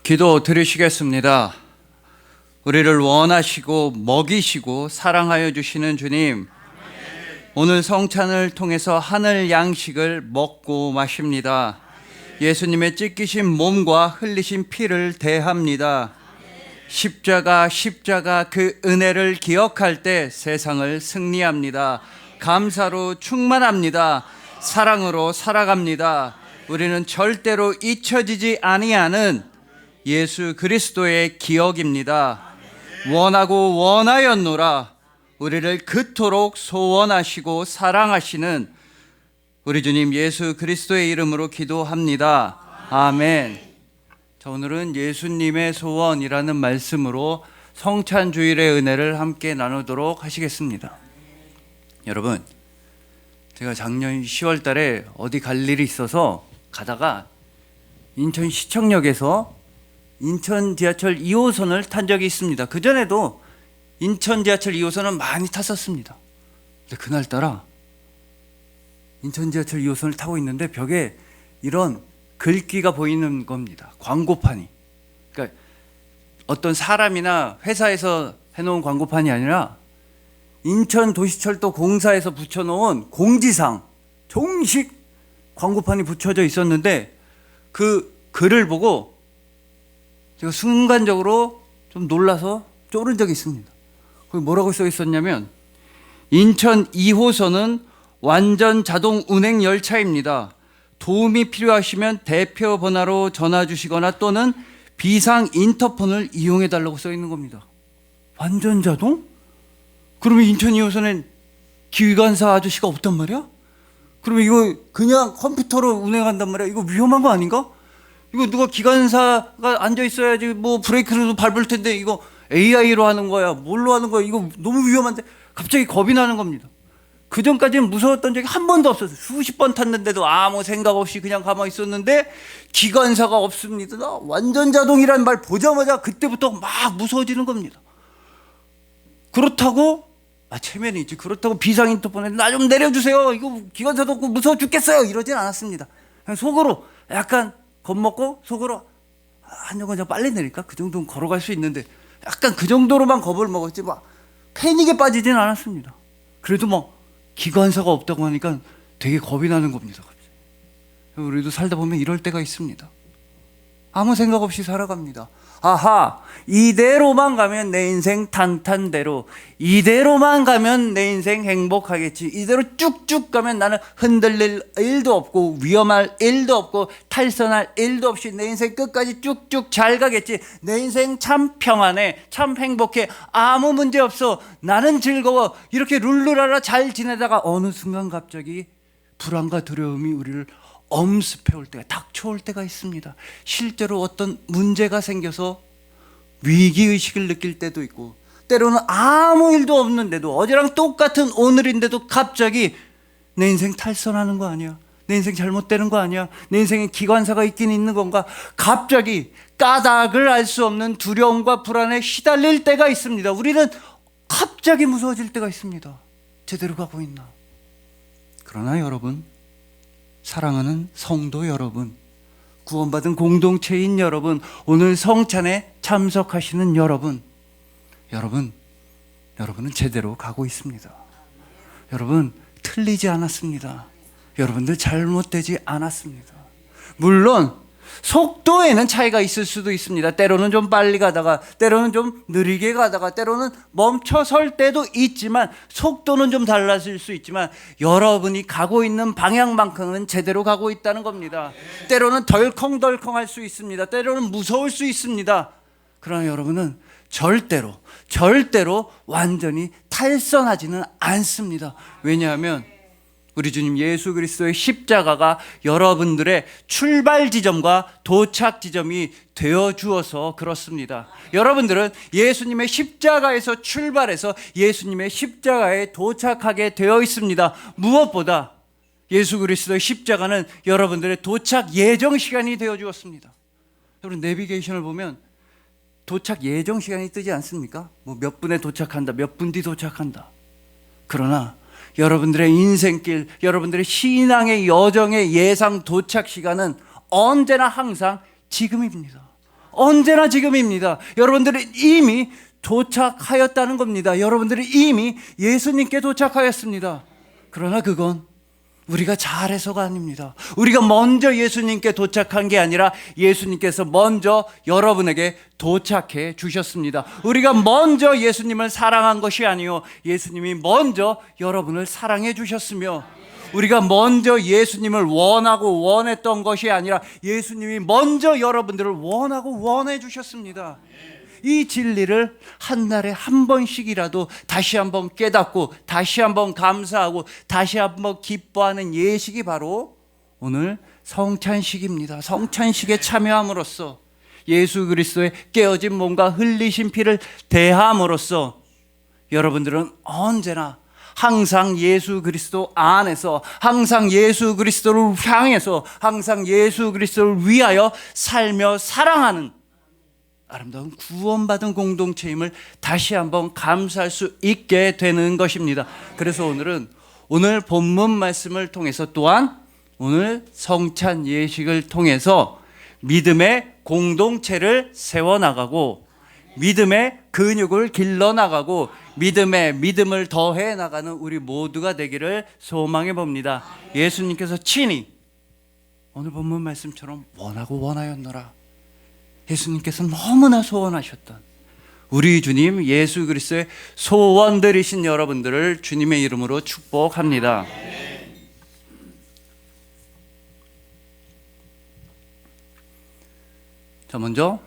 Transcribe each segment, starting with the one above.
기도 드리시겠습니다. 우리를 원하시고 먹이시고 사랑하여 주시는 주님, 오늘 성찬을 통해서 하늘 양식을 먹고 마십니다. 예수님의 찢기신 몸과 흘리신 피를 대합니다. 십자가 그 은혜를 기억할 때 세상을 승리합니다. 감사로 충만합니다. 사랑으로 살아갑니다. 우리는 절대로 잊혀지지 아니하는 예수 그리스도의 기억입니다. 원하고 원하였노라. 우리를 그토록 소원하시고 사랑하시는 우리 주님 예수 그리스도의 이름으로 기도합니다. 아멘. 자, 오늘은 예수님의 소원이라는 말씀으로 성찬주일의 은혜를 함께 나누도록 하시겠습니다. 여러분, 제가 작년 10월 달에 어디 갈 일이 있어서 가다가 인천시청역에서 인천 지하철 2호선을 탄 적이 있습니다. 그전에도 인천 지하철 2호선은 많이 탔었습니다. 근데 그날따라 인천 지하철 2호선을 타고 있는데 벽에 이런 글귀가 보이는 겁니다. 광고판이. 그러니까 어떤 사람이나 회사에서 해놓은 광고판이 아니라 인천도시철도 공사에서 붙여놓은 공지상 정식 광고판이 붙여져 있었는데 그 글을 보고 제가 순간적으로 좀 놀라서 쫄은 적이 있습니다. 거기 뭐라고 써 있었냐면, 인천 2호선은 완전 자동 운행 열차입니다. 도움이 필요하시면 대표 번호로 전화 주시거나 또는 비상 인터폰을 이용해 달라고 써 있는 겁니다. 완전 자동? 그러면 인천 2호선엔 기관사 아저씨가 없단 말이야? 그러면 이거 그냥 컴퓨터로 운행한단 말이야? 이거 위험한 거 아닌가? 이거 누가 기관사가 앉아 있어야지 뭐 브레이크를 밟을 텐데 이거 AI로 하는 거야? 뭘로 하는 거야? 이거 너무 위험한데 갑자기 겁이 나는 겁니다. 그 전까지는 무서웠던 적이 한 번도 없었어요. 수십 번 탔는데도 아무 생각 없이 그냥 가만히 있었는데 기관사가 없습니다. 완전 자동이라는 말 보자마자 그때부터 막 무서워지는 겁니다. 그렇다고 체면이 있지. 그렇다고 비상 인터폰에 나 좀 내려주세요. 이거 기관사도 없고 무서워 죽겠어요. 이러진 않았습니다. 그냥 속으로 약간 겁먹고 속으로 한 정거장 빨리 내릴까? 그 정도는 걸어갈 수 있는데 약간 그 정도로만 겁을 먹었지 막 패닉에 빠지진 않았습니다. 그래도 뭐 기관사가 없다고 하니까 되게 겁이 나는 겁니다. 갑자기. 우리도 살다 보면 이럴 때가 있습니다. 아무 생각 없이 살아갑니다. 아하, 이대로만 가면 내 인생 탄탄대로, 이대로만 가면 내 인생 행복하겠지, 이대로 쭉쭉 가면 나는 흔들릴 일도 없고 위험할 일도 없고 탈선할 일도 없이 내 인생 끝까지 쭉쭉 잘 가겠지, 내 인생 참 평안해, 참 행복해, 아무 문제 없어, 나는 즐거워, 이렇게 룰루랄라 잘 지내다가 어느 순간 갑자기 불안과 두려움이 우리를 엄습해 올 때가, 닥쳐올 때가 있습니다. 실제로 어떤 문제가 생겨서 위기의식을 느낄 때도 있고, 때로는 아무 일도 없는데도 어제랑 똑같은 오늘인데도 갑자기 내 인생 탈선하는 거 아니야? 내 인생 잘못되는 거 아니야? 내 인생에 기관사가 있긴 있는 건가? 갑자기 까닭을 알 수 없는 두려움과 불안에 시달릴 때가 있습니다. 우리는 갑자기 무서워질 때가 있습니다. 제대로 가고 있나? 그러나 여러분, 사랑하는 성도 여러분, 구원받은 공동체인 여러분, 오늘 성찬에 참석하시는 여러분은 제대로 가고 있습니다. 여러분, 틀리지 않았습니다. 여러분들 잘못되지 않았습니다. 물론 속도에는 차이가 있을 수도 있습니다. 때로는 좀 빨리 가다가, 때로는 좀 느리게 가다가, 때로는 멈춰 설 때도 있지만, 속도는 좀 달라질 수 있지만 여러분이 가고 있는 방향만큼은 제대로 가고 있다는 겁니다. 때로는 덜컹덜컹할 수 있습니다. 때로는 무서울 수 있습니다. 그러나 여러분은 절대로 완전히 탈선하지는 않습니다. 왜냐하면 우리 주님 예수 그리스도의 십자가가 여러분들의 출발 지점과 도착 지점이 되어 주어서 그렇습니다. 여러분들은 예수님의 십자가에서 출발해서 예수님의 십자가에 도착하게 되어 있습니다. 무엇보다 예수 그리스도의 십자가는 여러분들의 도착 예정 시간이 되어 주었습니다. 여러분, 내비게이션을 보면 도착 예정 시간이 뜨지 않습니까? 뭐 몇 분에 도착한다, 몇 분 뒤 도착한다. 그러나 여러분들의 인생길, 여러분들의 신앙의 여정의 예상 도착 시간은 언제나 항상 지금입니다. 언제나 지금입니다. 여러분들은 이미 도착하였다는 겁니다. 여러분들은 이미 예수님께 도착하였습니다. 그러나 그건 우리가 잘해서가 아닙니다. 우리가 먼저 예수님께 도착한 게 아니라 예수님께서 먼저 여러분에게 도착해 주셨습니다. 우리가 먼저 예수님을 사랑한 것이 아니요, 예수님이 먼저 여러분을 사랑해 주셨으며, 우리가 먼저 예수님을 원하고 원했던 것이 아니라 예수님이 먼저 여러분들을 원하고 원해 주셨습니다. 이 진리를 한 달에 한 번씩이라도 다시 한번 깨닫고 다시 한번 감사하고 다시 한번 기뻐하는 예식이 바로 오늘 성찬식입니다. 성찬식에 참여함으로써 예수 그리스도의 깨어진 몸과 흘리신 피를 대함으로써 여러분들은 언제나 항상 예수 그리스도 안에서, 항상 예수 그리스도를 향해서, 항상 예수 그리스도를 위하여 살며 사랑하는 아름다운 구원받은 공동체임을 다시 한번 감사할 수 있게 되는 것입니다. 그래서 오늘 본문 말씀을 통해서 또한 오늘 성찬 예식을 통해서 믿음의 공동체를 세워나가고 믿음의 근육을 길러나가고 믿음을 더해 나가는 우리 모두가 되기를 소망해 봅니다. 예수님께서 친히 오늘 본문 말씀처럼 원하고 원하였노라. 예수님께서 너무나 소원하셨던 우리 주님 예수 그리스도의 소원들이신 여러분들을 주님의 이름으로 축복합니다. 자, 먼저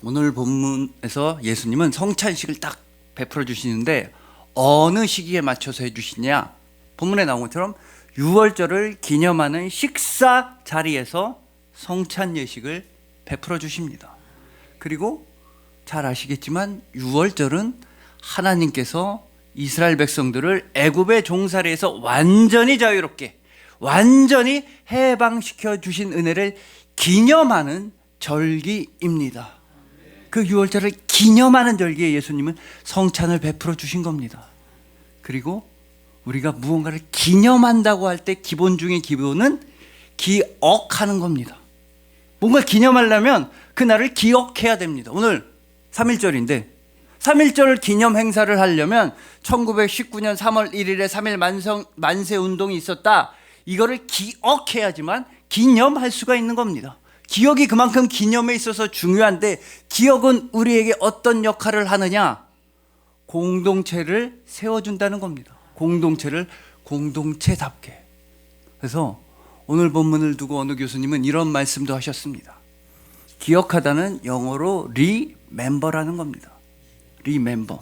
오늘 본문에서 예수님은 성찬식을 딱 베풀어 주시는데 어느 시기에 맞춰서 해주시냐? 본문에 나온 것처럼 유월절을 기념하는 식사 자리에서 성찬 예식을 베풀어 주십니다. 그리고 잘 아시겠지만 유월절은 하나님께서 이스라엘 백성들을 애굽의 종살이에서 완전히 자유롭게, 완전히 해방시켜 주신 은혜를 기념하는 절기입니다. 그 유월절을 기념하는 절기에 예수님은 성찬을 베풀어 주신 겁니다. 그리고 우리가 무언가를 기념한다고 할 때 기본 중의 기본은 기억하는 겁니다. 뭔가 기념하려면 그날을 기억해야 됩니다. 오늘 3.1절인데 3.1절 기념 행사를 하려면 1919년 3월 1일에 3.1 만세 운동이 있었다. 이거를 기억해야지만 기념할 수가 있는 겁니다. 기억이 그만큼 기념에 있어서 중요한데 기억은 우리에게 어떤 역할을 하느냐? 공동체를 세워준다는 겁니다. 공동체를 공동체답게. 그래서 오늘 본문을 두고 어느 교수님은 이런 말씀도 하셨습니다. 기억하다는 영어로 remember라는 겁니다. remember.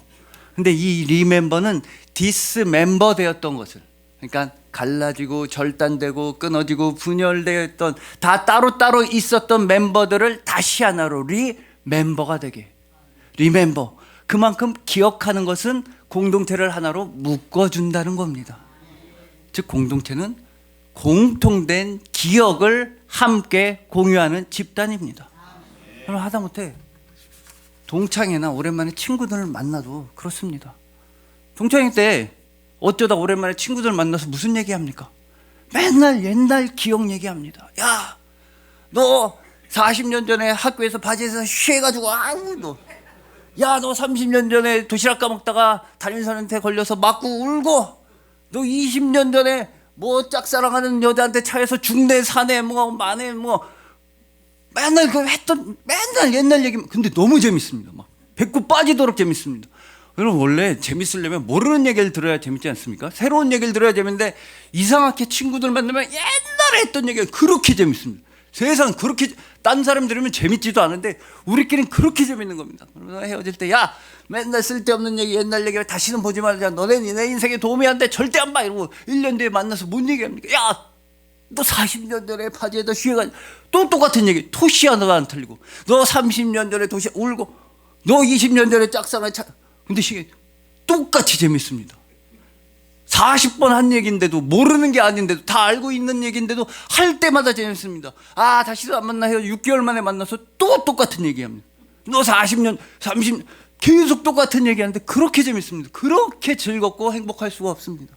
근데 이 remember는 dismember 되었던 것을, 그러니까 갈라지고 절단되고 끊어지고 분열되었던 다 따로따로 있었던 멤버들을 다시 하나로 리멤버가 되게. 리멤버. 그만큼 기억하는 것은 공동체를 하나로 묶어준다는 겁니다. 즉 공동체는 공통된 기억을 함께 공유하는 집단입니다. 그럼 하다못해 동창회나 오랜만에 친구들을 만나도 그렇습니다. 동창회 때 어쩌다 오랜만에 친구들 만나서 무슨 얘기합니까? 맨날 옛날 기억 얘기합니다. 야, 너 40년 전에 학교에서 바지에서 쉬해가지고 아우 너, 야, 너 30년 전에 도시락 까먹다가 담임선생한테 걸려서 맞고 울고, 너 20년 전에 뭐 짝사랑하는 여자한테 차에서 중대 사내 뭐 만에 뭐 맨날 그 했던 맨날 옛날 얘기. 근데 너무 재밌습니다. 막 배꼽 빠지도록 재밌습니다. 여러분 원래 재밌으려면 모르는 얘기를 들어야 재밌지 않습니까? 새로운 얘기를 들어야 재밌는데 이상하게 친구들 만나면 옛날에 했던 얘기가 그렇게 재밌습니다. 세상 그렇게 딴 사람 들으면 재밌지도 않은데 우리끼리는 그렇게 재밌는 겁니다. 그러면 헤어질 때 야, 맨날 쓸데없는 얘기 옛날 얘기를 다시는 보지 말자. 너네 내 인생에 도움이 안 돼. 절대 안 봐. 이러고 1년 뒤에 만나서 뭔 얘기합니까? 야, 너 40년 전에 바지에다 쉬어가지고 또 똑같은 얘기. 토시 하나도 안 틀리고. 너 30년 전에 도시 울고 너 20년 전에 짝사랑에 차. 근데 시계 똑같이 재밌습니다. 40번 한 얘기인데도 모르는 게 아닌데도 다 알고 있는 얘기인데도 할 때마다 재밌습니다. 아, 다시도 안 만나 해요. 6개월 만에 만나서 또 똑같은 얘기합니다. 너 40년, 30년 계속 똑같은 얘기하는데 그렇게 재밌습니다. 그렇게 즐겁고 행복할 수가 없습니다.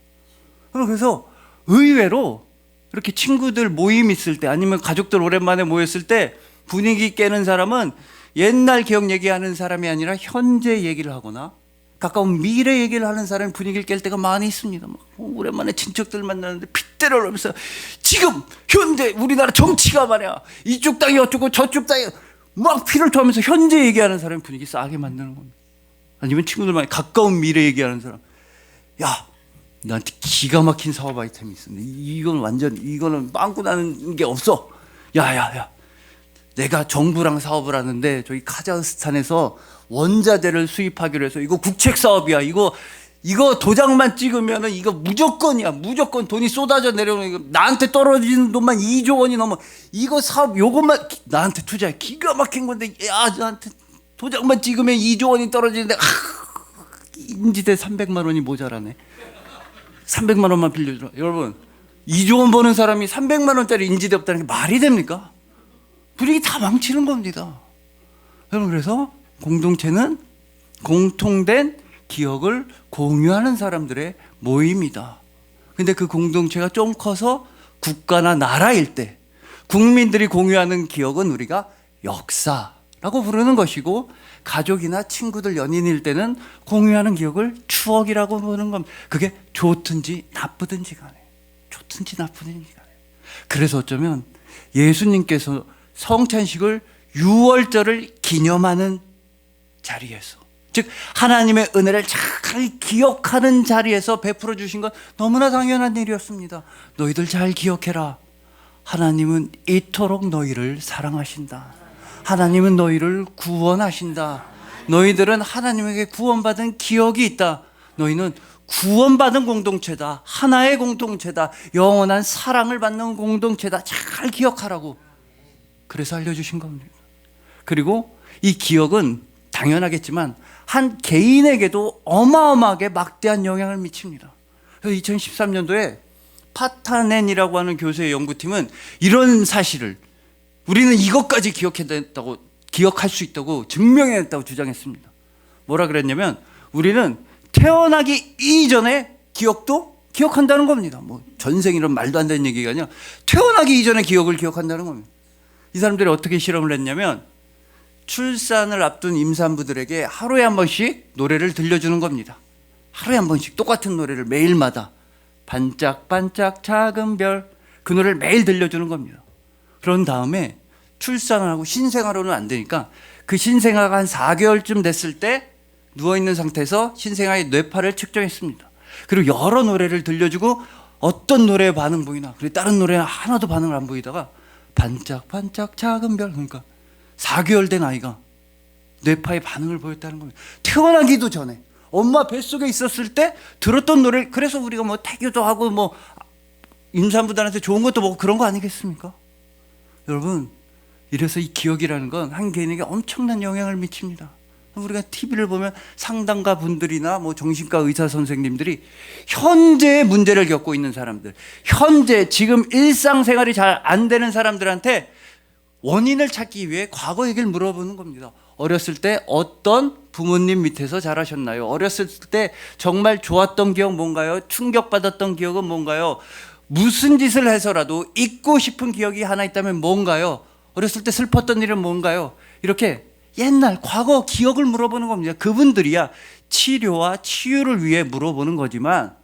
그래서 의외로 이렇게 친구들 모임 있을 때 아니면 가족들 오랜만에 모였을 때 분위기 깨는 사람은 옛날 기억 얘기하는 사람이 아니라 현재 얘기를 하거나 가까운 미래 얘기를 하는 사람이 분위기를 깰 때가 많이 있습니다. 막 오랜만에 친척들 만나는데 핏대를 올리면서 지금 현재 우리나라 정치가 말이야 이쪽 땅이 어쩌고 저쪽 땅이 막 피를 토하면서 현재 얘기하는 사람이 분위기 싸게 만드는 겁니다. 아니면 친구들만에 가까운 미래 얘기하는 사람, 야 나한테 기가 막힌 사업 아이템이 있었는데 이건 완전 이거는 빵꾸 나는 게 없어. 야야야 내가 정부랑 사업을 하는데 저기 카자흐스탄에서 원자재를 수입하기로 해서 이거 국책 사업이야. 이거 도장만 찍으면은 이거 무조건이야. 무조건 돈이 쏟아져 내려오는 거. 나한테 떨어지는 돈만 2조 원이 넘어. 이거 사업 요것만 나한테 투자해. 기가 막힌 건데 야 나한테 도장만 찍으면 2조 원이 떨어지는데 인지대 300만 원이 모자라네. 300만 원만 빌려줘. 여러분 2조 원 버는 사람이 300만 원짜리 인지대 없다는 게 말이 됩니까? 분위기 다 망치는 겁니다. 여러분 그래서 공동체는 공통된 기억을 공유하는 사람들의 모임이다. 근데 그 공동체가 좀 커서 국가나 나라일 때 국민들이 공유하는 기억은 우리가 역사라고 부르는 것이고 가족이나 친구들 연인일 때는 공유하는 기억을 추억이라고 부르는 겁니다. 그게 좋든지 나쁘든지 간에 그래서 어쩌면 예수님께서 성찬식을 유월절을 기념하는 자리에서 즉 하나님의 은혜를 잘 기억하는 자리에서 베풀어 주신 건 너무나 당연한 일이었습니다. 너희들 잘 기억해라. 하나님은 이토록 너희를 사랑하신다. 하나님은 너희를 구원하신다. 너희들은 하나님에게 구원받은 기억이 있다. 너희는 구원받은 공동체다. 하나의 공동체다. 영원한 사랑을 받는 공동체다. 잘 기억하라고. 그래서 알려주신 겁니다. 그리고 이 기억은 당연하겠지만 한 개인에게도 어마어마하게 막대한 영향을 미칩니다. 그래서 2013년도에 파타넨이라고 하는 교수의 연구팀은 이런 사실을 우리는 이것까지 기억할 수 있다고 증명해냈다고 주장했습니다. 뭐라 그랬냐면 우리는 태어나기 이전에 기억도 기억한다는 겁니다. 뭐 전생 이런 말도 안 되는 얘기가 아니라 태어나기 이전에 기억을 기억한다는 겁니다. 이 사람들이 어떻게 실험을 했냐면 출산을 앞둔 임산부들에게 하루에 한 번씩 노래를 들려주는 겁니다. 하루에 한 번씩 똑같은 노래를 매일마다 반짝반짝 작은 별 그 노래를 매일 들려주는 겁니다. 그런 다음에 출산을 하고 신생아로는 안 되니까 그 신생아가 한 4개월쯤 됐을 때 누워있는 상태에서 신생아의 뇌파를 측정했습니다. 그리고 여러 노래를 들려주고 어떤 노래에 반응 보이나 그리고 다른 노래는 하나도 반응을 안 보이다가 반짝반짝 작은 별 그러니까 4개월 된 아이가 뇌파의 반응을 보였다는 겁니다. 태어나기도 전에 엄마 뱃속에 있었을 때 들었던 노래 그래서 우리가 뭐 태교도 하고 뭐 임산부들한테 좋은 것도 먹고 그런 거 아니겠습니까? 여러분 이래서 이 기억이라는 건 한 개인에게 엄청난 영향을 미칩니다. 우리가 TV를 보면 상담가 분들이나 뭐 정신과 의사 선생님들이 현재의 문제를 겪고 있는 사람들 현재 지금 일상생활이 잘 안 되는 사람들한테 원인을 찾기 위해 과거 얘기를 물어보는 겁니다. 어렸을 때 어떤 부모님 밑에서 자라셨나요? 어렸을 때 정말 좋았던 기억 뭔가요? 충격받았던 기억은 뭔가요? 무슨 짓을 해서라도 잊고 싶은 기억이 하나 있다면 뭔가요? 어렸을 때 슬펐던 일은 뭔가요? 이렇게 옛날 과거 기억을 물어보는 겁니다. 그분들이야 치료와 치유를 위해 물어보는 거지만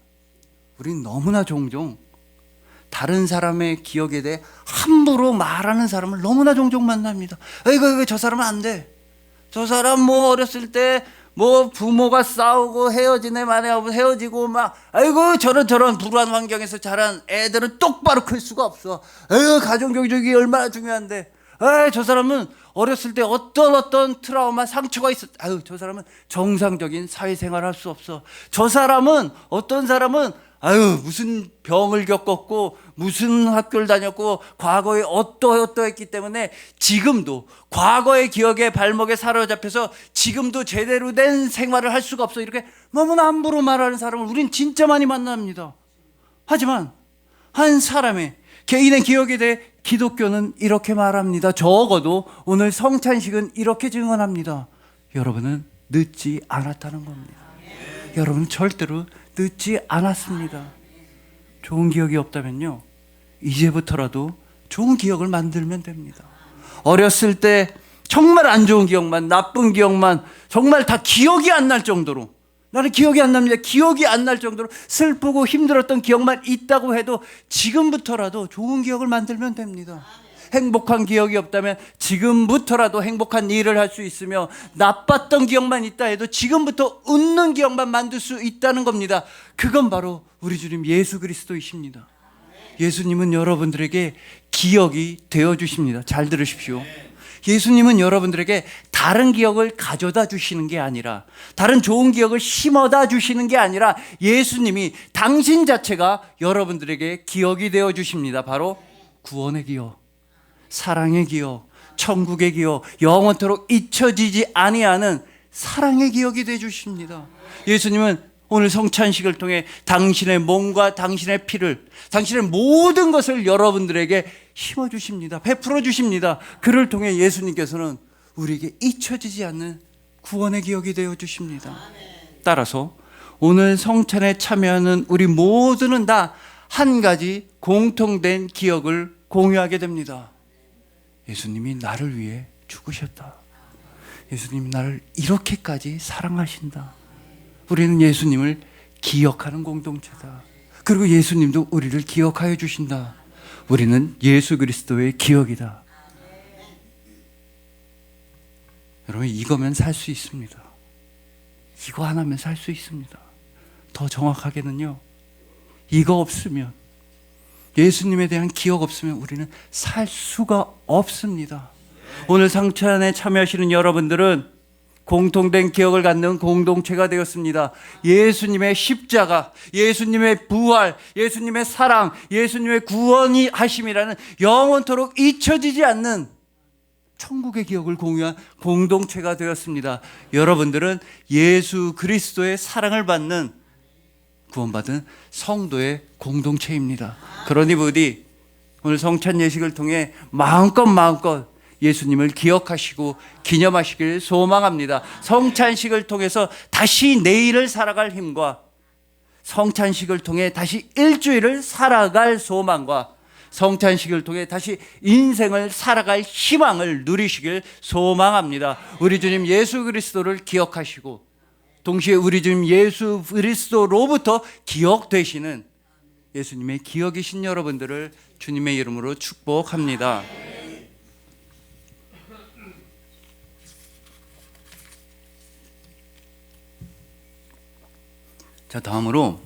우리는 너무나 종종 다른 사람의 기억에 대해 함부로 말하는 사람을 너무나 종종 만납니다. 이거 저 사람은 안 돼. 저 사람 뭐 어렸을 때 뭐 부모가 싸우고 헤어지네 말이야 헤어지고 막 아이고 저런 불우한 환경에서 자란 애들은 똑바로 클 수가 없어. 아이고 가정교육이 얼마나 중요한데. 저 사람은 어렸을 때 어떤 트라우마 상처가 있었. 저 사람은 정상적인 사회생활을 할 수 없어. 저 사람은 어떤 사람은 무슨 병을 겪었고 무슨 학교를 다녔고 과거에 어떠했기 때문에 지금도 과거의 기억에 발목에 사로잡혀서 지금도 제대로 된 생활을 할 수가 없어. 이렇게 너무나 함부로 말하는 사람을 우린 진짜 많이 만납니다. 하지만 한 사람의 개인의 기억에 대해 기독교는 이렇게 말합니다. 적어도 오늘 성찬식은 이렇게 증언합니다. 여러분은 늦지 않았다는 겁니다. 여러분은 절대로 늦지 않았습니다. 좋은 기억이 없다면요 이제부터라도 좋은 기억을 만들면 됩니다. 어렸을 때 정말 안 좋은 기억만, 나쁜 기억만, 정말 다 기억이 안 날 정도로, 나는 기억이 안 납니다. 기억이 안 날 정도로 슬프고 힘들었던 기억만 있다고 해도 지금부터라도 좋은 기억을 만들면 됩니다. 행복한 기억이 없다면 지금부터라도 행복한 일을 할 수 있으며, 나빴던 기억만 있다 해도 지금부터 웃는 기억만 만들 수 있다는 겁니다. 그건 바로 우리 주님 예수 그리스도이십니다. 예수님은 여러분들에게 기억이 되어주십니다. 잘 들으십시오. 예수님은 여러분들에게 다른 기억을 가져다 주시는 게 아니라, 다른 좋은 기억을 심어다 주시는 게 아니라, 예수님이 당신 자체가 여러분들에게 기억이 되어 주십니다. 바로 구원의 기억, 사랑의 기억, 천국의 기억, 영원토록 잊혀지지 아니하는 사랑의 기억이 되어 주십니다. 예수님은 오늘 성찬식을 통해 당신의 몸과 당신의 피를, 당신의 모든 것을 여러분들에게 심어주십니다. 베풀어 주십니다. 그를 통해 예수님께서는 우리에게 잊혀지지 않는 구원의 기억이 되어 주십니다. 따라서 오늘 성찬에 참여하는 우리 모두는 다 한 가지 공통된 기억을 공유하게 됩니다. 예수님이 나를 위해 죽으셨다. 예수님이 나를 이렇게까지 사랑하신다. 우리는 예수님을 기억하는 공동체다. 그리고 예수님도 우리를 기억하여 주신다. 우리는 예수 그리스도의 기억이다. 여러분, 이거면 살 수 있습니다. 이거 하나면 살 수 있습니다. 더 정확하게는요, 이거 없으면, 예수님에 대한 기억 없으면 우리는 살 수가 없습니다. 오늘 성찬에 참여하시는 여러분들은 공통된 기억을 갖는 공동체가 되었습니다. 예수님의 십자가, 예수님의 부활, 예수님의 사랑, 예수님의 구원이 하심이라는 영원토록 잊혀지지 않는 천국의 기억을 공유한 공동체가 되었습니다. 여러분들은 예수 그리스도의 사랑을 받는, 구원받은 성도의 공동체입니다. 그러니 부디 오늘 성찬 예식을 통해 마음껏 예수님을 기억하시고 기념하시길 소망합니다. 성찬식을 통해서 다시 내일을 살아갈 힘과, 성찬식을 통해 다시 일주일을 살아갈 소망과, 성찬식을 통해 다시 인생을 살아갈 희망을 누리시길 소망합니다. 우리 주님 예수 그리스도를 기억하시고, 동시에 우리 주님 예수 그리스도로부터 기억되시는 예수님의 기억이신 여러분들을 주님의 이름으로 축복합니다. 자, 다음으로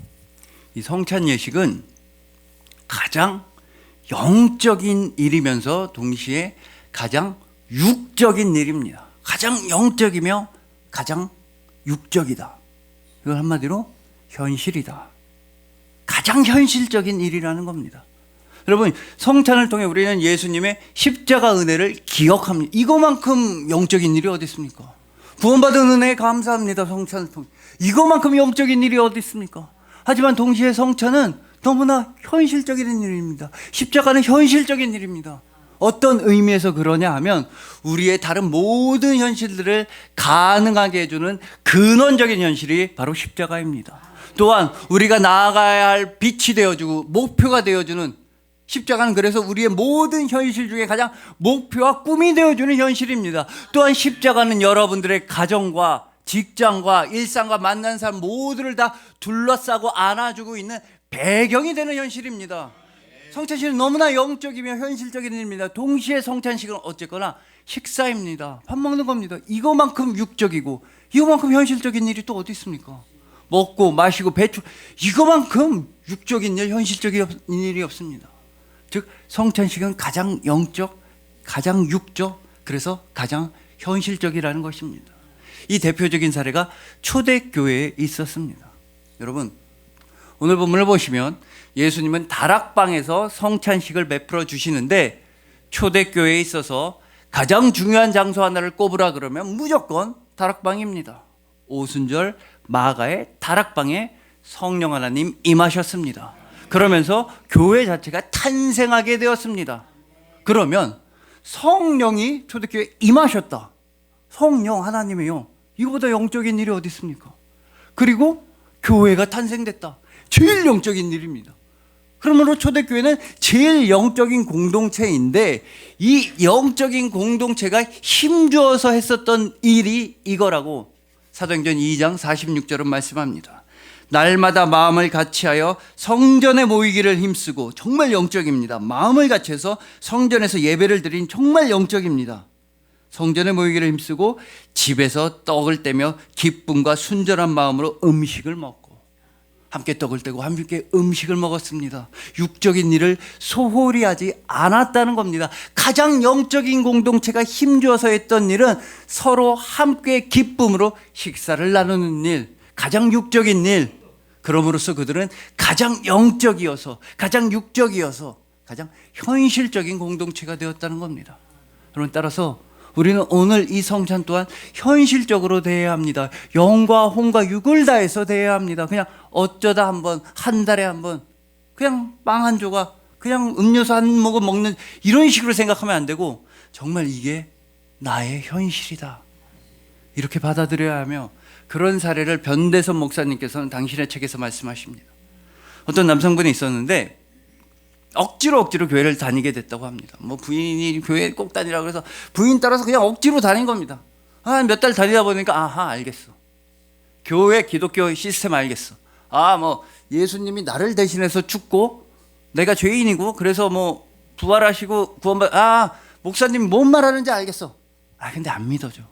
이 성찬 예식은 가장 영적인 일이면서 동시에 가장 육적인 일입니다. 가장 영적이며 가장 육적이다. 이건 한마디로 현실이다. 가장 현실적인 일이라는 겁니다. 여러분, 성찬을 통해 우리는 예수님의 십자가 은혜를 기억합니다. 이거만큼 영적인 일이 어디 있습니까? 구원받은 은혜에 감사합니다. 성찬을 통해 이거만큼 영적인 일이 어디 있습니까? 하지만 동시에 성찬은 너무나 현실적인 일입니다. 십자가는 현실적인 일입니다. 어떤 의미에서 그러냐 하면, 우리의 다른 모든 현실들을 가능하게 해주는 근원적인 현실이 바로 십자가입니다. 또한 우리가 나아가야 할 빛이 되어주고 목표가 되어주는 십자가는, 그래서 우리의 모든 현실 중에 가장 목표와 꿈이 되어주는 현실입니다. 또한 십자가는 여러분들의 가정과 직장과 일상과 만난 사람 모두를 다 둘러싸고 안아주고 있는 배경이 되는 현실입니다. 성찬식은 너무나 영적이며 현실적인 일입니다. 동시에 성찬식은 어쨌거나 식사입니다. 밥 먹는 겁니다. 이거만큼 육적이고 이거만큼 현실적인 일이 또 어디 있습니까? 먹고 마시고 배추, 이거만큼 육적인 일, 현실적인 일이 없습니다. 즉 성찬식은 가장 영적, 가장 육적, 그래서 가장 현실적이라는 것입니다. 이 대표적인 사례가 초대교회에 있었습니다. 여러분, 오늘 본문을 보시면 예수님은 다락방에서 성찬식을 베풀어 주시는데, 초대교회에 있어서 가장 중요한 장소 하나를 꼽으라 그러면 무조건 다락방입니다. 오순절 마가의 다락방에 성령 하나님 임하셨습니다. 그러면서 교회 자체가 탄생하게 되었습니다. 그러면 성령이 초대교회에 임하셨다, 성령 하나님이요, 이거보다 영적인 일이 어디 있습니까? 그리고 교회가 탄생됐다, 제일 영적인 일입니다. 그러므로 초대교회는 제일 영적인 공동체인데 이 영적인 공동체가 힘주어서 했었던 일이 이거라고 사도행전 2장 46절은 말씀합니다. 날마다 마음을 같이하여 성전에 모이기를 힘쓰고, 정말 영적입니다. 마음을 같이해서 성전에서 예배를 드린 정말 영적입니다. 성전에 모이기를 힘쓰고 집에서 떡을 떼며 기쁨과 순전한 마음으로 음식을 먹고, 함께 떡을 떼고 함께 음식을 먹었습니다. 육적인 일을 소홀히 하지 않았다는 겁니다. 가장 영적인 공동체가 힘주어서 했던 일은 서로 함께 기쁨으로 식사를 나누는 일, 가장 육적인 일. 그럼으로써 그들은 가장 영적이어서, 가장 육적이어서 가장 현실적인 공동체가 되었다는 겁니다. 여러분, 따라서 우리는 오늘 이 성찬 또한 현실적으로 대해야 합니다. 영과 혼과 육을 다해서 대해야 합니다. 그냥 어쩌다 한번, 한 달에 한번 그냥 빵 한 조각, 그냥 음료수 한 모금 먹는 이런 식으로 생각하면 안 되고, 정말 이게 나의 현실이다 이렇게 받아들여야 하며, 그런 사례를 변대선 목사님께서는 당신의 책에서 말씀하십니다. 어떤 남성분이 있었는데 억지로 교회를 다니게 됐다고 합니다. 뭐 부인이 교회 꼭 다니라고 해서 부인 따라서 그냥 억지로 다닌 겁니다. 몇 달 다니다 보니까 아하, 알겠어. 교회 기독교 시스템 알겠어. 뭐 예수님이 나를 대신해서 죽고 내가 죄인이고 그래서 뭐 부활하시고 목사님이 뭔 말하는지 알겠어. 근데 안 믿어져.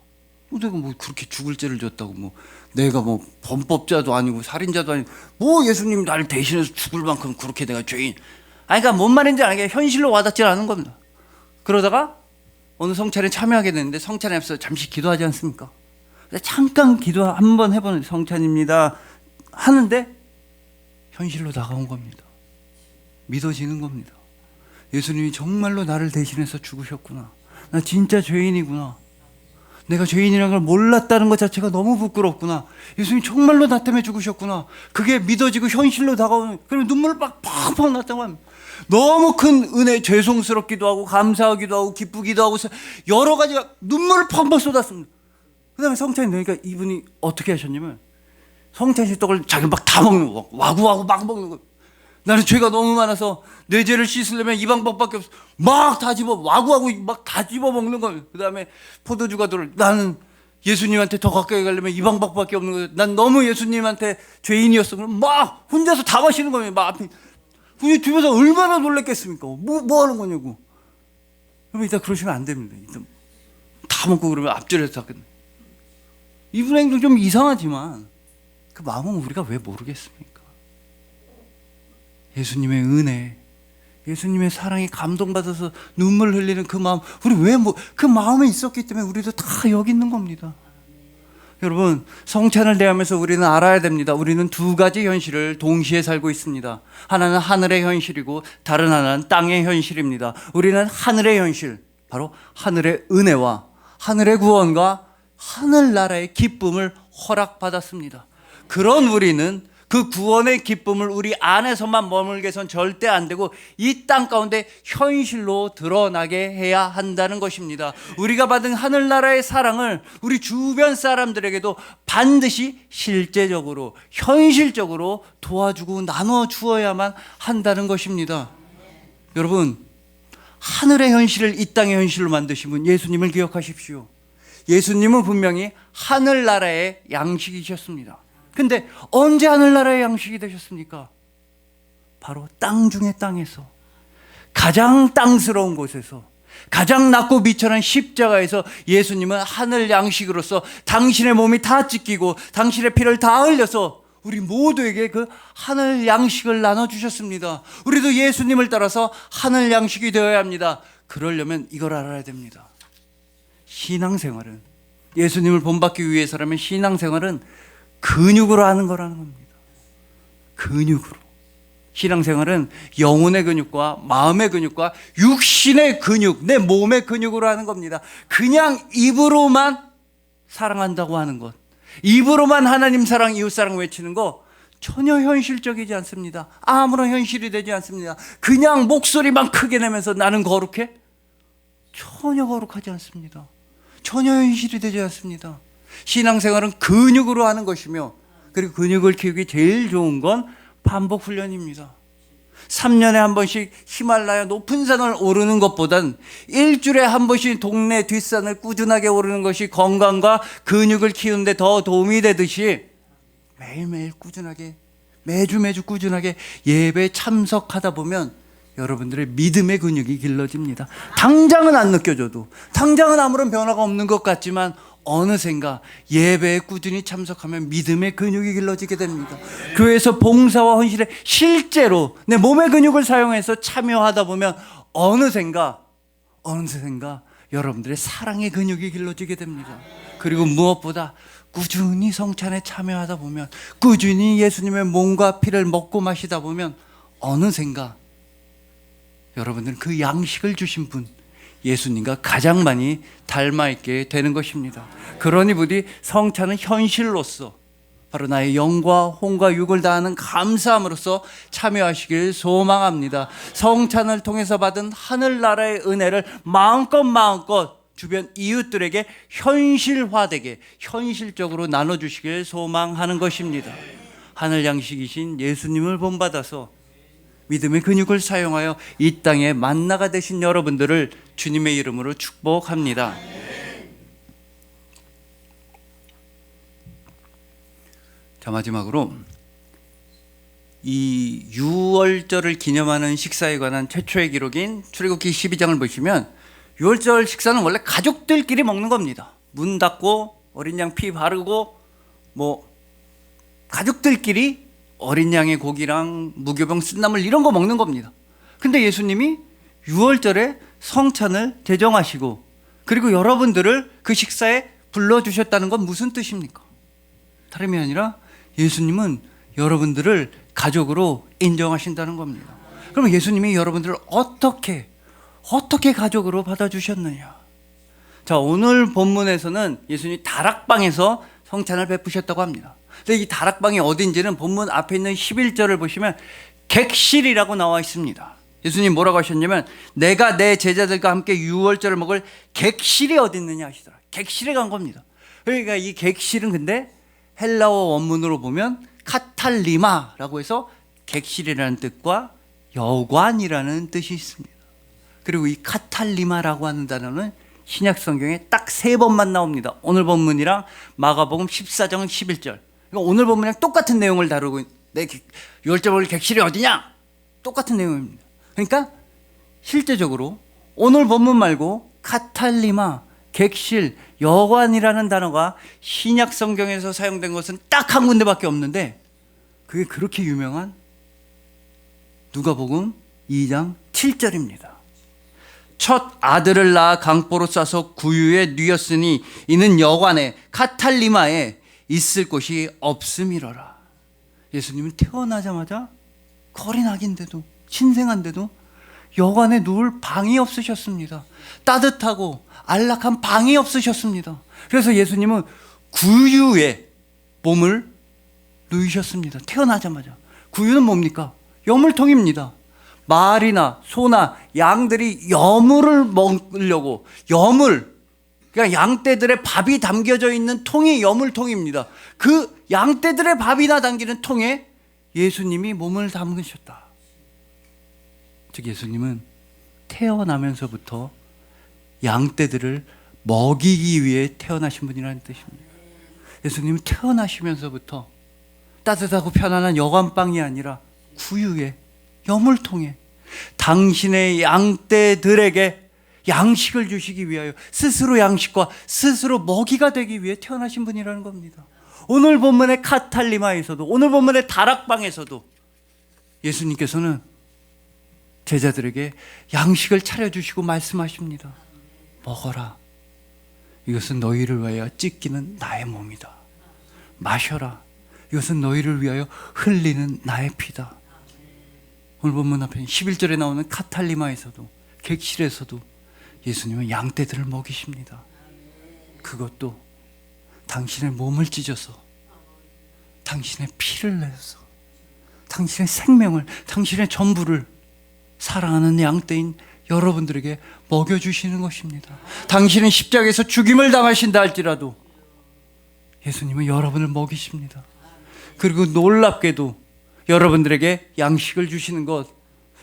내가 뭐 그렇게 죽을 죄를 졌다고, 뭐 내가 뭐 범법자도 아니고 살인자도 아니고 뭐 예수님이 나를 대신해서 죽을 만큼 그렇게 내가 죄인. 그러니까 뭔 말인지 알게 현실로 와닿지 않은 겁니다. 그러다가 어느 성찬에 참여하게 됐는데, 성찬에 앞서 잠시 기도하지 않습니까? 잠깐 기도 한번 해보는 성찬입니다 하는데 현실로 다가온 겁니다. 믿어지는 겁니다. 예수님이 정말로 나를 대신해서 죽으셨구나. 나 진짜 죄인이구나. 내가 죄인이라는 걸 몰랐다는 것 자체가 너무 부끄럽구나. 예수님이 정말로 나 때문에 죽으셨구나. 그게 믿어지고 현실로 다가오는, 그러면 눈물 팍팍 났다고 합니다. 너무 큰 은혜, 죄송스럽기도 하고 감사하기도 하고 기쁘기도 하고 여러 가지가 눈물을 펑펑 쏟았습니다. 그 다음에 성찬이 되니까 이분이 어떻게 하셨냐면, 성찬식 떡을 자기 막 다 먹는 거, 와구와구 막 먹는 거. 나는 죄가 너무 많아서 내 죄를 씻으려면 이 방법밖에 없어. 막 다 와구와구 막 다 집어 먹는 거예요. 그 다음에 포도주가 나는 예수님한테 더 가까이 가려면 이 방법밖에 없는 거예요. 난 너무 예수님한테 죄인이었어. 그럼 막 혼자서 다 마시는 거예요. 막 앞에. 우리 주변에서 얼마나 놀랬겠습니까? 뭐 하는 거냐고. 그러면 이따 그러시면 안 됩니다. 이따 다 먹고 그러면 앞절에서 다 끝내. 이분 행동 좀 이상하지만 그 마음은 우리가 왜 모르겠습니까? 예수님의 은혜, 예수님의 사랑에 감동받아서 눈물 흘리는 그 마음, 우리 그 마음에 있었기 때문에 우리도 다 여기 있는 겁니다. 여러분, 성찬을 대하면서 우리는 알아야 됩니다. 우리는 두 가지 현실을 동시에 살고 있습니다. 하나는 하늘의 현실이고 다른 하나는 땅의 현실입니다. 우리는 하늘의 현실, 바로 하늘의 은혜와 하늘의 구원과 하늘나라의 기쁨을 허락받았습니다. 그런 우리는 그 구원의 기쁨을 우리 안에서만 머물게 해서는 절대 안 되고 이 땅 가운데 현실로 드러나게 해야 한다는 것입니다. 우리가 받은 하늘나라의 사랑을 우리 주변 사람들에게도 반드시 실제적으로, 현실적으로 도와주고 나눠 주어야만 한다는 것입니다. 여러분, 하늘의 현실을 이 땅의 현실로 만드신 분 예수님을 기억하십시오. 예수님은 분명히 하늘나라의 양식이셨습니다. 근데 언제 하늘나라의 양식이 되셨습니까? 바로 땅 중의 땅에서, 가장 땅스러운 곳에서, 가장 낮고 비천한 십자가에서 예수님은 하늘 양식으로서 당신의 몸이 다 찢기고 당신의 피를 다 흘려서 우리 모두에게 그 하늘 양식을 나눠주셨습니다. 우리도 예수님을 따라서 하늘 양식이 되어야 합니다. 그러려면 이걸 알아야 됩니다. 신앙생활은, 예수님을 본받기 위해서라면 신앙생활은 근육으로 하는 거라는 겁니다. 근육으로. 신앙생활은 영혼의 근육과 마음의 근육과 육신의 근육, 내 몸의 근육으로 하는 겁니다. 그냥 입으로만 사랑한다고 하는 것, 입으로만 하나님 사랑, 이웃 사랑 외치는 거 전혀 현실적이지 않습니다. 아무런 현실이 되지 않습니다. 그냥 목소리만 크게 내면서 나는 거룩해? 전혀 거룩하지 않습니다. 전혀 현실이 되지 않습니다. 신앙생활은 근육으로 하는 것이며, 그리고 근육을 키우기 제일 좋은 건 반복 훈련입니다. 3년에 한 번씩 히말라야 높은 산을 오르는 것보단 일주일에 한 번씩 동네 뒷산을 꾸준하게 오르는 것이 건강과 근육을 키우는데 더 도움이 되듯이 매일매일 꾸준하게 매주 꾸준하게 예배에 참석하다 보면 여러분들의 믿음의 근육이 길러집니다. 당장은 안 느껴져도, 당장은 아무런 변화가 없는 것 같지만 어느샌가 예배에 꾸준히 참석하면 믿음의 근육이 길러지게 됩니다. 교회에서 봉사와 헌신에 실제로 내 몸의 근육을 사용해서 참여하다 보면 어느샌가 여러분들의 사랑의 근육이 길러지게 됩니다. 그리고 무엇보다 꾸준히 성찬에 참여하다 보면, 꾸준히 예수님의 몸과 피를 먹고 마시다 보면 어느샌가 여러분들은 그 양식을 주신 분, 예수님과 가장 많이 닮아있게 되는 것입니다. 그러니 부디 성찬은 현실로서 바로 나의 영과 혼과 육을 다하는 감사함으로써 참여하시길 소망합니다. 성찬을 통해서 받은 하늘나라의 은혜를 마음껏 주변 이웃들에게 현실화되게, 현실적으로 나눠주시길 소망하는 것입니다. 하늘 양식이신 예수님을 본받아서 믿음의 근육을 사용하여 이 땅에 만나가 되신 여러분들을 주님의 이름으로 축복합니다. 자, 마지막으로 이 유월절을 기념하는 식사에 관한 최초의 기록인 출애굽기 12장을 보시면 유월절 식사는 원래 가족들끼리 먹는 겁니다. 문 닫고 어린 양 피 바르고 가족들끼리 어린 양의 고기랑 무교병 쓴나물 이런 거 먹는 겁니다. 근데 예수님이 유월절에 성찬을 제정하시고 그리고 여러분들을 그 식사에 불러주셨다는 건 무슨 뜻입니까? 다름이 아니라 예수님은 여러분들을 가족으로 인정하신다는 겁니다. 그러면 예수님이 여러분들을 어떻게 가족으로 받아주셨느냐? 자, 오늘 본문에서는 예수님이 다락방에서 성찬을 베푸셨다고 합니다. 근데 이 다락방이 어딘지는 본문 앞에 있는 11절을 보시면 객실이라고 나와 있습니다. 예수님 뭐라고 하셨냐면 내가 내 제자들과 함께 유월절을 먹을 객실이 어디 있느냐 하시더라. 객실에 간 겁니다. 그러니까 이 객실은 근데 헬라어 원문으로 보면 카탈리마라고 해서 객실이라는 뜻과 여관이라는 뜻이 있습니다. 그리고 이 카탈리마라고 하는 단어는 신약 성경에 딱 3번만 나옵니다. 오늘 본문이랑 마가복음 14장 11절. 그러니까 오늘 본문이랑 똑같은 내용을 다루고 내 유월절 먹을 객실이 어디냐? 똑같은 내용입니다. 그러니까 실제적으로 오늘 본문 말고 카탈리마, 객실, 여관이라는 단어가 신약 성경에서 사용된 것은 딱 한 군데밖에 없는데 그게 그렇게 유명한 누가복음 2장 7절입니다. 첫 아들을 낳아 강보로 싸서 구유에 뉘었으니 이는 여관에 카탈리마에 있을 곳이 없음이로라. 예수님은 태어나자마자 거린 아기인데도 신생한데도 여관에 누울 방이 없으셨습니다. 따뜻하고 안락한 방이 없으셨습니다. 그래서 예수님은 구유에 몸을 누이셨습니다. 태어나자마자. 구유는 뭡니까? 여물통입니다. 말이나 소나 양들이 여물을 먹으려고, 여물, 그러니까 양떼들의 밥이 담겨져 있는 통이 여물통입니다. 그 양떼들의 밥이나 담기는 통에 예수님이 몸을 담그셨다. 즉 예수님은 태어나면서부터 양떼들을 먹이기 위해 태어나신 분이라는 뜻입니다. 예수님은 태어나시면서부터 따뜻하고 편안한 여관방이 아니라 구유에, 여물통에 당신의 양떼들에게 양식을 주시기 위하여 스스로 양식과 스스로 먹이가 되기 위해 태어나신 분이라는 겁니다. 오늘 본문의 카탈리마에서도, 오늘 본문의 다락방에서도 예수님께서는 제자들에게 양식을 차려주시고 말씀하십니다. 먹어라. 이것은 너희를 위하여 찢기는 나의 몸이다. 마셔라. 이것은 너희를 위하여 흘리는 나의 피다. 오늘 본문 앞에 11절에 나오는 카탈리마에서도, 객실에서도 예수님은 양떼들을 먹이십니다. 그것도 당신의 몸을 찢어서, 당신의 피를 내서, 당신의 생명을, 당신의 전부를 사랑하는 양떼인 여러분들에게 먹여주시는 것입니다. 당신은 십자가에서 죽임을 당하신다 할지라도 예수님은 여러분을 먹이십니다. 그리고 놀랍게도 여러분들에게 양식을 주시는 것,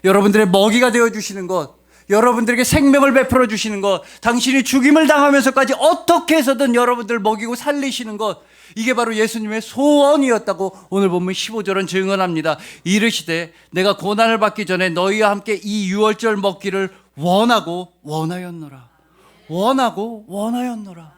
여러분들의 먹이가 되어주시는 것, 여러분들에게 생명을 베풀어 주시는 것, 당신이 죽임을 당하면서까지 어떻게 해서든 여러분들을 먹이고 살리시는 것, 이게 바로 예수님의 소원이었다고 오늘 본문 15절은 증언합니다. 이르시되 내가 고난을 받기 전에 너희와 함께 이 유월절 먹기를 원하고 원하였노라. 원하고 원하였노라.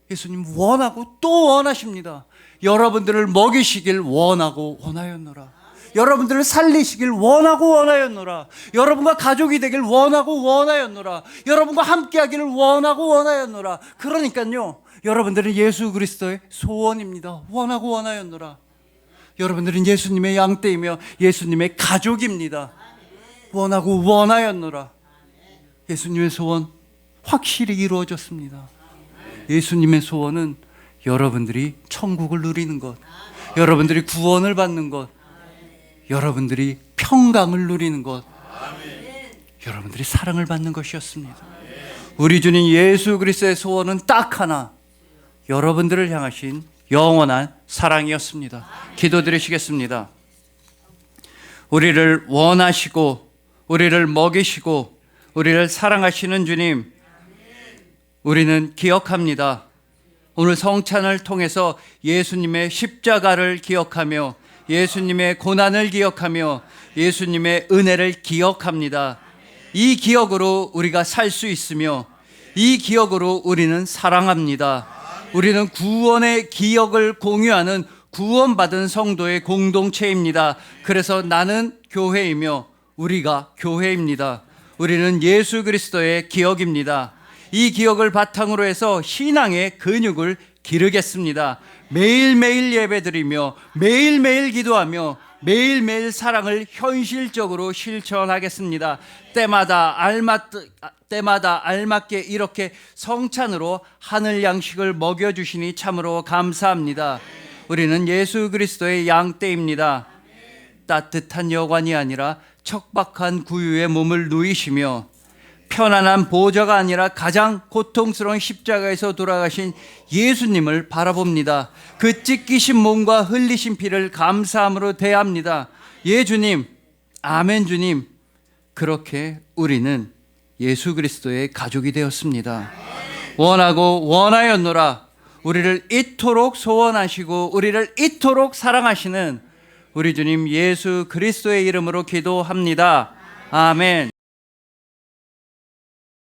예수님 원하고 또 원하십니다. 여러분들을 먹이시길 원하고 원하였노라. 여러분들을 살리시길 원하고 원하였노라. 여러분과 가족이 되길 원하고 원하였노라. 여러분과 함께하기를 원하고 원하였노라. 그러니까요, 여러분들은 예수 그리스도의 소원입니다. 원하고 원하였노라. 여러분들은 예수님의 양떼이며 예수님의 가족입니다. 원하고 원하였노라. 예수님의 소원 확실히 이루어졌습니다. 예수님의 소원은 여러분들이 천국을 누리는 것, 여러분들이 구원을 받는 것, 여러분들이 평강을 누리는 것, 여러분들이 사랑을 받는 것이었습니다. 우리 주님 예수 그리스도의 소원은 딱 하나, 여러분들을 향하신 영원한 사랑이었습니다. 기도드리시겠습니다. 우리를 원하시고 우리를 먹이시고 우리를 사랑하시는 주님, 우리는 기억합니다. 오늘 성찬을 통해서 예수님의 십자가를 기억하며 예수님의 고난을 기억하며 예수님의 은혜를 기억합니다. 이 기억으로 우리가 살 수 있으며 이 기억으로 우리는 사랑합니다. 우리는 구원의 기억을 공유하는 구원받은 성도의 공동체입니다. 그래서 나는 교회이며 우리가 교회입니다. 우리는 예수 그리스도의 기억입니다. 이 기억을 바탕으로 해서 신앙의 근육을 기르겠습니다. 매일매일 예배드리며 매일매일 기도하며 매일매일 사랑을 현실적으로 실천하겠습니다. 때마다 알맞게 이렇게 성찬으로 하늘 양식을 먹여주시니 참으로 감사합니다. 우리는 예수 그리스도의 양떼입니다. 따뜻한 여관이 아니라 척박한 구유의 몸을 누이시며 편안한 보좌가 아니라 가장 고통스러운 십자가에서 돌아가신 예수님을 바라봅니다. 그 찢기신 몸과 흘리신 피를 감사함으로 대합니다. 예 주님, 아멘 주님. 그렇게 우리는 예수 그리스도의 가족이 되었습니다. 원하고 원하였노라. 우리를 이토록 소원하시고 우리를 이토록 사랑하시는 우리 주님 예수 그리스도의 이름으로 기도합니다. 아멘.